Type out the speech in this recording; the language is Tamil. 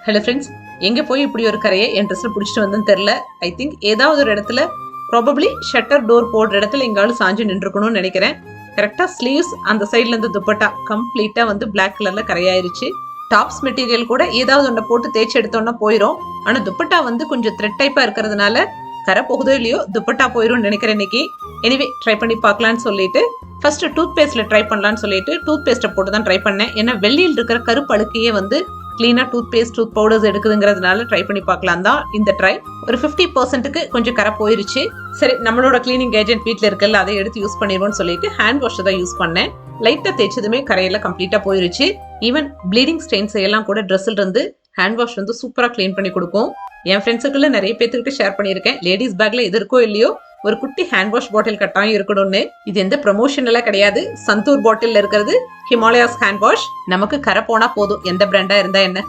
ஹலோ ஃப்ரெண்ட்ஸ், எங்கே போய் இப்படி ஒரு கரையை என் ட்ரெஸ்ஸில் பிடிச்சிட்டு வந்தேன்னு தெரில. ஐ திங்க் ஏதாவது ஒரு இடத்துல ப்ராபப்ளி ஷட்டர் டோர் போடுற இடத்துல எங்காலும் சாஞ்சு நின்றுக்கணும்னு நினைக்கிறேன். கரெக்டாக ஸ்லீவ்ஸ் அந்த சைட்ல இருந்து துப்பட்டா கம்ப்ளீட்டாக வந்து பிளாக் கலரில் கரையாயிருச்சு. டாப்ஸ் மெட்டீரியல் கூட ஏதாவது ஒன்றை போட்டு தேய்ச்சி எடுத்தோன்னா போயிடும். ஆனால் துப்பட்டா வந்து கொஞ்சம் த்ரெட் டைப்பாக இருக்கிறதுனால கரை போகுதோ இல்லையோ துப்பட்டா போயிடும்னு நினைக்கிறேன் இன்னைக்கு. எனிவே ட்ரை பண்ணி பார்க்கலான்னு சொல்லிட்டு ஃபர்ஸ்ட் டூத் பேஸ்ட்ல ட்ரை பண்ணலான்னு சொல்லிட்டு டூத் பேஸ்ட்டை போட்டு தான் ட்ரை பண்ணேன். ஏன்னா வெள்ளியில் இருக்கிற கருப்பு அழுக்கையே வந்து கிளீனா டூத் பேஸ்ட் டூத் பவுடர்ஸ் எடுக்குதுங்கிறதுனால ட்ரை பண்ணி பார்க்கலாம் தான் இந்த ட்ரை. ஒரு 50%க்கு கொஞ்சம் கரை போயிருச்சு. சரி, நம்மளோட கிளீனிங் ஏஜென்ட் வீட்டில் இருக்கல, அதை எடுத்து யூஸ் பண்ணிடுவோம்னு சொல்லிட்டு ஹேண்ட் வாஷ் தான் யூஸ் பண்ணேன். லைட்டா தேய்ச்சதுமே கரையெல்லாம் கம்ப்ளீட்டா போயிருச்சு. ஈவன் ப்ளீடிங் ஸ்டெயின்ஸ் எல்லாம் கூட ட்ரெஸ்ல இருந்து ஹேண்ட் வாஷ் வந்து சூப்பரா கிளீன் பண்ணி கொடுக்கும். என் ஃப்ரெண்ட்ஸுக்குள்ள நிறைய பேத்துக்கிட்ட ஷேர் பண்ணியிருக்கேன். லேடிஸ் பேக்ல எது இருக்கோ இல்லையோ ஒரு குட்டி ஹேண்ட் வாஷ் பாட்டில் கட்டாயம் இருக்கணும்னு. இது எந்த ப்ரமோஷன் எல்லாம் கிடையாது. சந்தூர் பாட்டில் இருக்கிறது ஹிமாலயாஸ் ஹேண்ட் வாஷ். நமக்கு கரை போனா போதும், எந்த பிராண்டா இருந்தா என்ன.